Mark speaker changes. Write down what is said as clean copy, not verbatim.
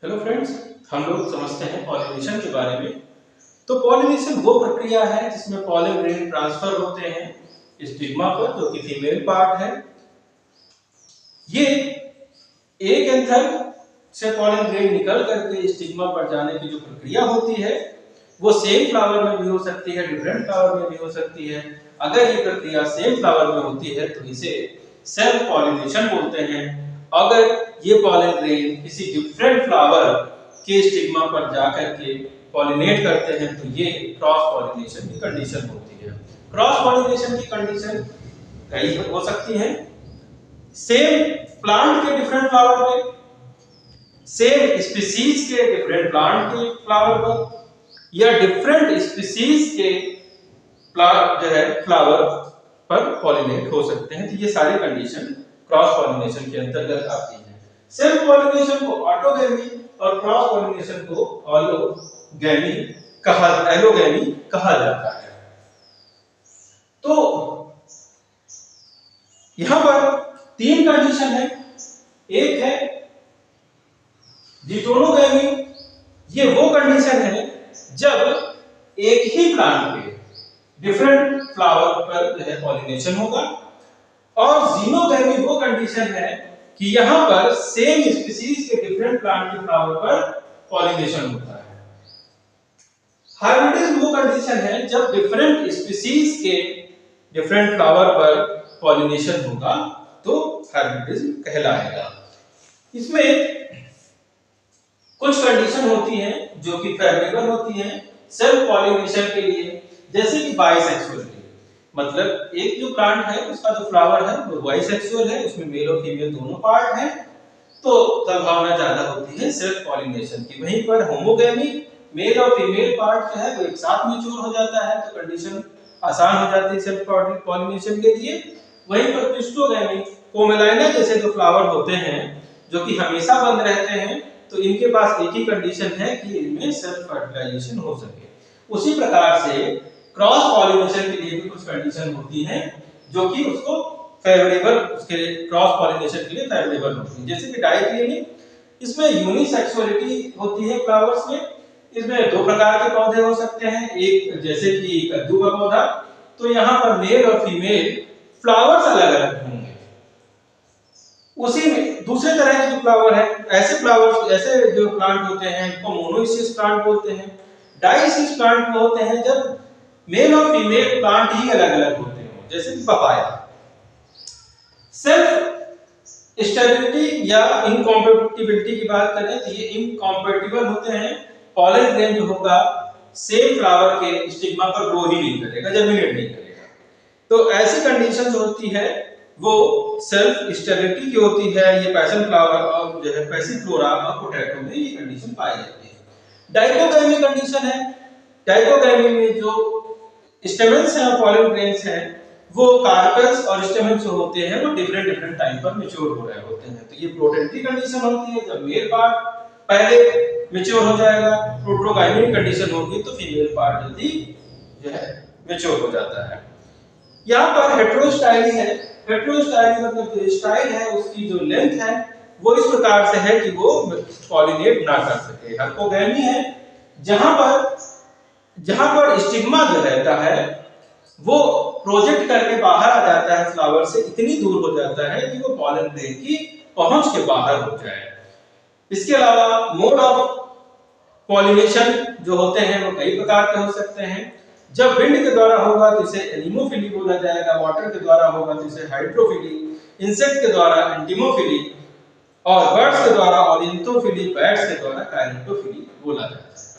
Speaker 1: Hello friends, हम लोग समझते हैं पॉलिनेशन के बारे में। तो पॉलिनेशन वो प्रक्रिया है जिसमें पॉलन ग्रेन ट्रांसफर होते हैं स्टिग्मा पर, जो कि फीमेल पार्ट है। ये एक एंथर से पॉलन ग्रेन निकल करके स्टिग्मा पर जाने की जो प्रक्रिया होती है वो सेम फ्लावर में भी हो सकती है, डिफरेंट फ्लावर में भी हो सकती है। अगर ये प्रक्रिया सेम फ्लावर में होती है तो इसे सेल्फ पॉलिनेशन बोलते हैं। अगर ये पॉलन ग्रेन किसी डिफरेंट फ्लावर के स्टिग्मा पर जाकर के पॉलिनेट करते हैं तो ये क्रॉस पॉलिनेशन की कंडीशन होती है। क्रॉस पॉलिनेशन की कंडीशन कई हो सकती है। सेम प्लांट के डिफरेंट फ्लावर पे, सेम स्पीशीज के डिफरेंट प्लांट के फ्लावर पर, या डिफरेंट स्पीशीज के प्लांट जो है फ्लावर पर पॉलिनेट हो सकते हैं। तो ये सारी कंडीशन क्रॉस पॉलिनेशन के अंतर्गत आती है। सेल्फ पॉलिनेशन को ऑटोगैमी और क्रॉस पॉलिनेशन को एलोगैमी कहा जाता है। तो यहां पर तीन कंडीशन है। एक है डिटोनोगैमी। ये वो कंडीशन है जब एक ही प्लांट के डिफरेंट फ्लावर पर जो है पॉलिनेशन होगा। और जीनोगैमी वो कंडीशन है कि यहां पर सेम स्पीशीज के डिफरेंट प्लांट के फ्लावर पर पॉलिनेशन होता है। हाइब्रिडिज्म वो कंडीशन है जब डिफरेंट स्पीशीज के डिफरेंट फ्लावर पर पॉलिनेशन होगा तो हाइब्रिडिज्म कहलाएगा। इसमें कुछ कंडीशन होती हैं जो कि फेवरेबल होती हैं सेल्फ पॉलिनेशन के लिए, जैसे कि बाइसेक्सुअलिटी। मतलब एक जो प्लांट है उसका जो फ्लावर है वो बाइसेक्सुअल है, उसमें मेल और फीमेल दोनों पार्ट हैं, तो संभावना ज्यादा होती है सेल्फ पॉलिनेशन की। वहीं पर होमोगैमी, मेल और फीमेल पार्ट जो है वो एक साथ मैच्योर हो जाता है, तो कंडीशन आसान हो जाती है सेल्फ पॉलिनेशन के लिए। वहीं पर क्रिस्टोगैमी, पोमेलाइना जैसे जो फ्लावर होते हैं जो कि हमेशा बंद रहते हैं, तो इनके पास एक ही कंडीशन है कि इनमें सेल्फ फर्टिलाइजेशन हो सके। उसी प्रकार से क्रॉस पॉलिनेशन के लिए भी कुछ कंडीशन होती हैं जो कि उसको फेवरेबल, उसके क्रॉस पॉलिनेशन के लिए फेवरेबल होती है। जैसे कि डाइक्लिनिक, इसमें यूनिसेक्सुअलिटी होती है फ्लावर्स में। इसमें दो प्रकार के पौधे हो सकते हैं, एक जैसे कि कद्दू का पौधा, तो यहाँ पर मेल और फीमेल फ्लावर्स अलग अलग होंगे। उसी में दूसरे तरह के जो फ्लावर है, ऐसे फ्लावर्स, ऐसे जो प्लांट होते हैं उनको मोनोइसियस प्लांट बोलते हैं। डाइसियस प्लांट होते हैं जब मेल और फीमेल प्लांट ही अलग अलग होते हैं, जैसे कि पपाया। सेल्फ स्टेबिलिटी या इनकॉम्पैटिबिलिटी की बात करें तो ये इनकॉम्पैटिबल होते हैं। पॉलन ग्रेन जो होगा सेम फ्लावर के स्टिग्मा पर ग्रो ही नहीं करेगा, जर्मिनेट नहीं करेगा। तो ऐसी कंडीशन जो होती है वो सेल्फ स्टेबिलिटी की होती है। ये पैशन फ्लावर और जो है पैसिफ्लोरा और पोटैटो में ये कंडीशन पाई जाती है। डाइकोगैमी कंडीशन है। डाइकोगैमी में जो स्टेमेंस हैं, पॉलन ग्रेन्स हैं, वो कार्पेल्स और स्टेमेंस जो होते हैं वो डिफरेंट टाइम पर मैच्योर हो रहे होते हैं। तो ये प्रोटेंटी कंडीशन होती है जब मेल पार्ट पहले मैच्योर हो जाएगा। प्रोट्रोगाइमी कंडीशन होगी तो फीमेल पार्ट जल्दी जो है मैच्योर हो जाता है। यहाँ पर हेटेरोस्टाइली है। हेटेरोस्टाइली मतलब जो स्टाइल है उसकी जो लेंथ है वो इस प्रकार से है कि वो पॉलिनेट ना कर सके। हाइपोगैमी है जहां पर स्टिग्मा जो रहता है वो प्रोजेक्ट करके बाहर आ जाता है, फ्लावर से इतनी दूर हो जाता है कि वो पॉलन ग्रेन की पहुंच के बाहर हो जाए। इसके अलावा मोड ऑफ पॉलिनेशन जो होते हैं वो कई प्रकार के हो सकते हैं। जब विंड के द्वारा होगा तो इसे एनिमोफिली बोला जाएगा, वाटर के द्वारा होगा तो इसे हाइड्रोफिली, इंसेक्ट के द्वारा एंटिमोफिली और बर्ड्स के द्वारा ऑरिएंटोफिली, बैट्स के द्वारा काइनेटोफिली बोला जाता है।